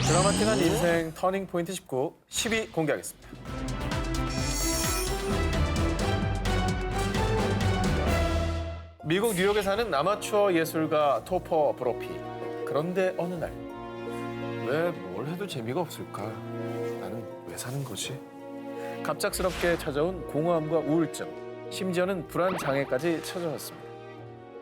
드라마틱한 인생 터닝 포인트 19, 10위 공개하겠습니다. 미국 뉴욕에 사는 아마추어 예술가 토퍼 브로피. 그런데 어느 날, 왜 뭘 해도 재미가 없을까? 나는 왜 사는 거지? 갑작스럽게 찾아온 공허함과 우울증, 심지어는 불안 장애까지 찾아왔습니다.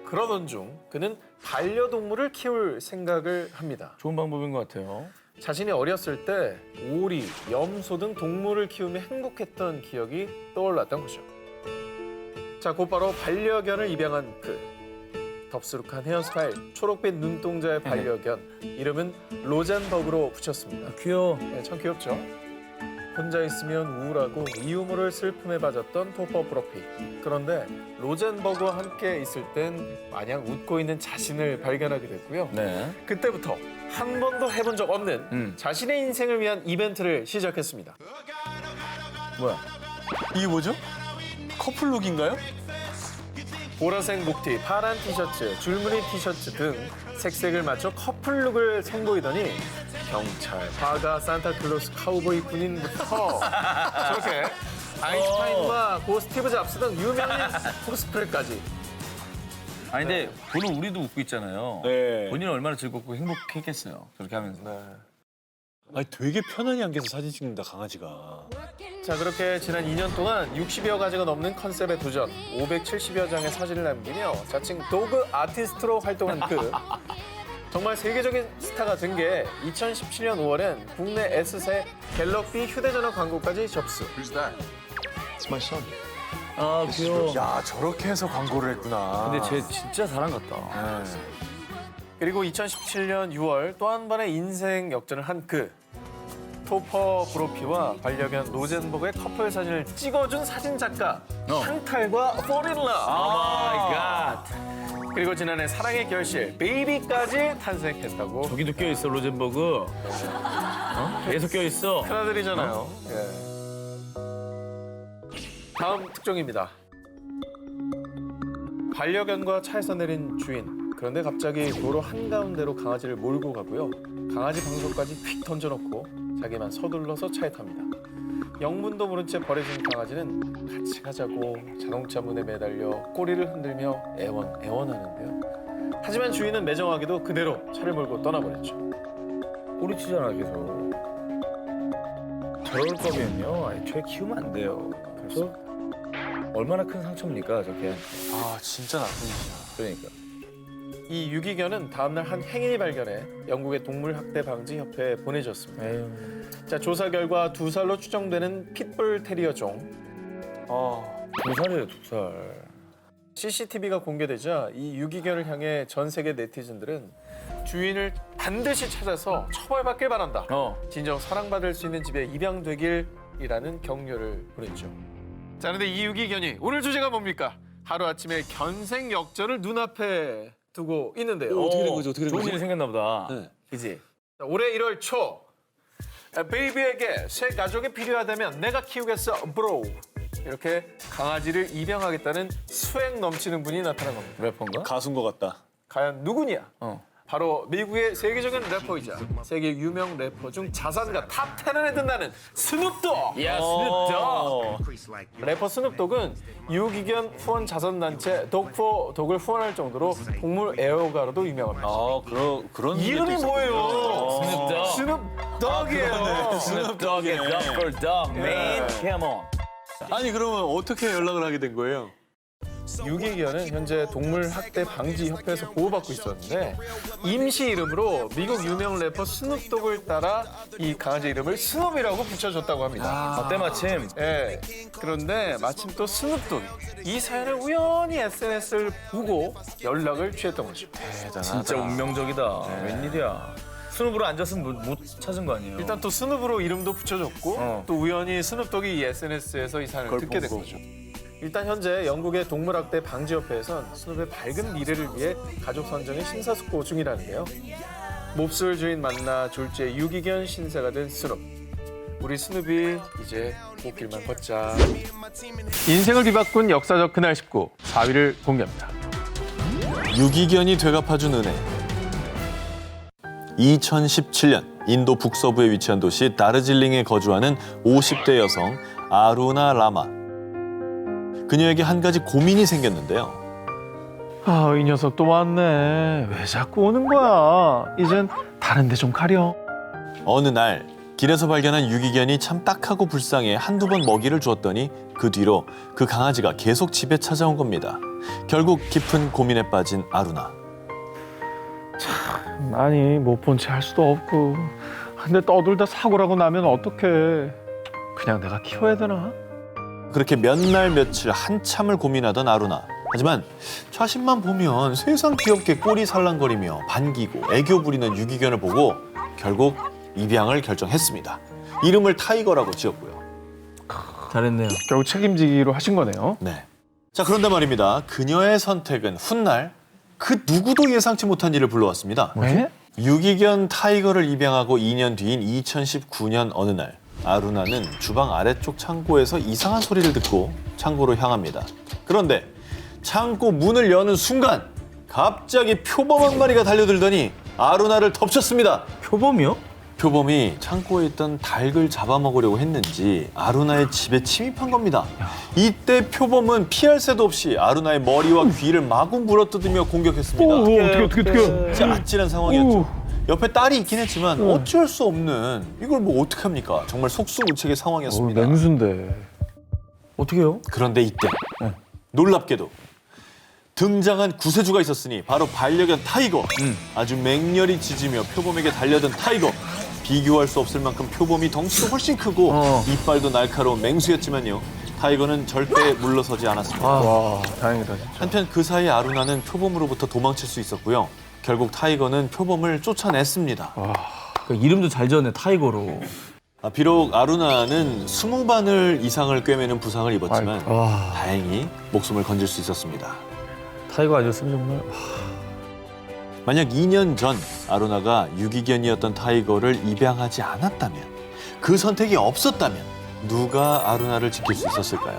그러던 중 그는 반려동물을 키울 생각을 합니다. 좋은 방법인 것 같아요. 자신이 어렸을 때 오리, 염소 등 동물을 키우며 행복했던 기억이 떠올랐던 거죠. 자, 곧바로 반려견을 입양한 그 덥수룩한 헤어스타일, 초록빛 눈동자의 반려견, 이름은 로젠버그로 붙였습니다. 귀여워. 네, 참 귀엽죠? 혼자 있으면 우울하고 이유모를 슬픔에 빠졌던 토퍼 브로피. 그런데 로젠버그와 함께 있을 땐 마냥 웃고 있는 자신을 발견하게 됐고요. 네. 그때부터 한 번도 해본 적 없는 자신의 인생을 위한 이벤트를 시작했습니다. 뭐야? 이게 뭐죠? 커플룩인가요? 보라색 목티, 파란 티셔츠, 줄무늬 티셔츠 등 색색을 맞춰 커플룩을 선보이더니 경찰, 화가, 산타클로스, 카우보이 군인부터 저렇게 아인슈타인과 고 스티브 잡스 등 유명인 코스프레까지. 아니 근데 보는 우리도 웃고 있잖아요. 네. 본인은 얼마나 즐겁고 행복했겠어요. 저렇게 하면서. 아니 되게 편안히 안겨서 사진 찍는다 강아지가. 자, 그렇게 지난 2년 동안 60여 가지가 넘는 컨셉에 도전, 570여 장의 사진을 남기며 자칭 도그 아티스트로 활동한 그 정말 세계적인 스타가 된 게 2017년 5월엔 국내 S사의 갤럭시 휴대전화 광고까지 접수. 아 귀여워. 야 저렇게 해서 광고를 했구나. 근데 쟤 진짜 사람 같다. 그리고 2017년 6월 또 한 번의 인생 역전을 한 그 토퍼 브로피와 반려견 로젠버그의 커플 사진을 찍어준 사진작가 샹탈과 fall in love. 오 마이 갓. 그리고 지난해 사랑의 결실 베이비까지 탄생했다고. 저기도 껴 있어 로젠버그. 어? 계속 껴 있어. 큰아들이잖아요. 예. 다음 특종입니다. 반려견과 차에서 내린 주인. 그런데 갑자기 도로 한가운데로 강아지를 몰고 가고요. 강아지 방석까지 휙 던져놓고 자기만 서둘러서 차에 탑니다. 영문도 모른 채 버려진 강아지는 같이 가자고 자동차 문에 매달려 꼬리를 흔들며 애원하는데요. 하지만 주인은 매정하게도 그대로 차를 몰고 떠나버렸죠. 꼬리치잖아 계속. 저럴 거면요 애초에 키우면 안 돼요. 그래서 얼마나 큰 상처입니까 저게. 아 진짜 나쁜 짓이야. 그러니까. 이 유기견은 다음날 한 행인이 발견해 영국의 동물학대방지협회에 보내졌습니다. 에휴. 자, 조사 결과 2살로 추정되는 핏불 테리어 종. 2살이에요 2살. CCTV가 공개되자 이 유기견을 향해 전 세계 네티즌들은 주인을 반드시 찾아서 처벌받길 바란다. 진정 사랑받을 수 있는 집에 입양되길이라는 격려를 보냈죠. 자, 그런데 이 유기견이 오늘 주제가 뭡니까? 하루아침에 견생 역전을 눈앞에 두고 있는데요. 어떻게 된 거죠? 어떻게 된 좋은 거죠? 일이 생겼나 보다. 네. 그지? 자, 올해 1월 초 베이비에게 새 가족이 필요하다면 내가 키우겠어 브로. 이렇게 강아지를 입양하겠다는 수행 넘치는 분이 나타난 겁니다. 래퍼인가? 가수인 것 같다. 과연 누구냐? 어. 바로 미국의 세계적인 래퍼이자 세계 유명 래퍼 중 자산가 탑 10에 든다는 스눕독! 야 스눕독. 래퍼 스눕독은 유기견 후원 자선단체 독포독을 후원할 정도로 동물 애호가로도 유명합니다. 그런 이름이 뭐예요? 스눕독. 스눕독이에요. 스눕독의 Dog Dog Man. Come on. 아니 그러면 어떻게 연락을 하게 된 거예요? 유기견은 현재 동물학대 방지 협회에서 보호받고 있었는데 임시 이름으로 미국 유명 래퍼 스눕독을 따라 이 강아지 이름을 스눕이라고 붙여줬다고 합니다. 때마침. 예. 그런데 마침 또 스눕독이 이 사연을 우연히 SNS를 보고 연락을 취했던 거죠. 대단하다. 진짜 운명적이다. 웬일이야. 스눕으로 앉았으면 못 찾은 거 아니에요? 일단 또 스눕으로 이름도 붙여줬고 어. 또 우연히 스눕독이 이 SNS에서 이 사연을 그걸 듣게 된 보고. 거죠. 일단 현재 영국의 동물학대 방지협회에선 스눕의 밝은 미래를 위해 가족 선정에 심사숙고 중이라는데요. 몹쓸 주인 만나 졸지에 유기견 신세가 된 스눕. 우리 스눕이 이제 꽃길만 걷자. 인생을 뒤바꾼 역사적 그날 19, 4위를 공개합니다. 유기견이 되갚아준 은혜. 2017년 인도 북서부에 위치한 도시 다르질링에 거주하는 50대 여성 아루나 라마. 그녀에게 한 가지 고민이 생겼는데요. 아, 이 녀석 또 왔네. 왜 자꾸 오는 거야? 이젠 다른 데 좀 가렴. 어느 날 길에서 발견한 유기견이 참 딱하고 불쌍해 한두 번 먹이를 주었더니 그 뒤로 그 강아지가 계속 집에 찾아온 겁니다. 결국 깊은 고민에 빠진 아루나. 아니, 못 본 채 할 수도 없고. 근데 떠들다 사고라고 나면 어떡해. 그냥 내가 키워야 되나? 그렇게 몇 날 며칠 한참을 고민하던 아루나. 하지만 자신만 보면 세상 귀엽게 꼬리 살랑거리며 반기고 애교 부리는 유기견을 보고 결국 입양을 결정했습니다. 이름을 타이거라고 지었고요. 잘했네요. 결국 책임지기로 하신 거네요. 네. 자, 그런데 말입니다. 그녀의 선택은 훗날 그 누구도 예상치 못한 일을 불러왔습니다. 왜? 유기견 타이거를 입양하고 2년 뒤인 2019년 어느 날 아루나는 주방 아래쪽 창고에서 이상한 소리를 듣고 창고로 향합니다. 그런데 창고 문을 여는 순간 갑자기 표범 한 마리가 달려들더니 아루나를 덮쳤습니다. 표범이요? 표범이 창고에 있던 닭을 잡아먹으려고 했는지 아루나의 집에 침입한 겁니다. 이때 표범은 피할 새도 없이 아루나의 머리와 귀를 마구 물어뜯으며 공격했습니다. 어떻게. 진짜 아찔한 상황이었죠. 옆에 딸이 있긴 했지만 어쩔 수 없는 이걸 뭐 어떡합니까? 정말 속수무책의 상황이었습니다. 맹수인데. 어떻게 해요? 그런데 이때 놀랍게도 등장한 구세주가 있었으니 바로 반려견 타이거. 아주 맹렬히 짖으며 표범에게 달려든 타이거. 비교할 수 없을 만큼 표범이 덩치도 훨씬 크고 이빨도 날카로운 맹수였지만요. 타이거는 절대 물러서지 않았습니다. 와, 다행이다, 진짜. 한편 그 사이 아루나는 표범으로부터 도망칠 수 있었고요. 결국 타이거는 표범을 쫓아냈습니다. 그러니까 이름도 잘 지었네, 타이거로. 비록 아루나는 20바늘 이상을 꿰매는 부상을 입었지만 다행히 목숨을 건질 수 있었습니다. 타이거 아니었으면 정말. 만약 2년 전 아루나가 유기견이었던 타이거를 입양하지 않았다면, 그 선택이 없었다면 누가 아루나를 지킬 수 있었을까요?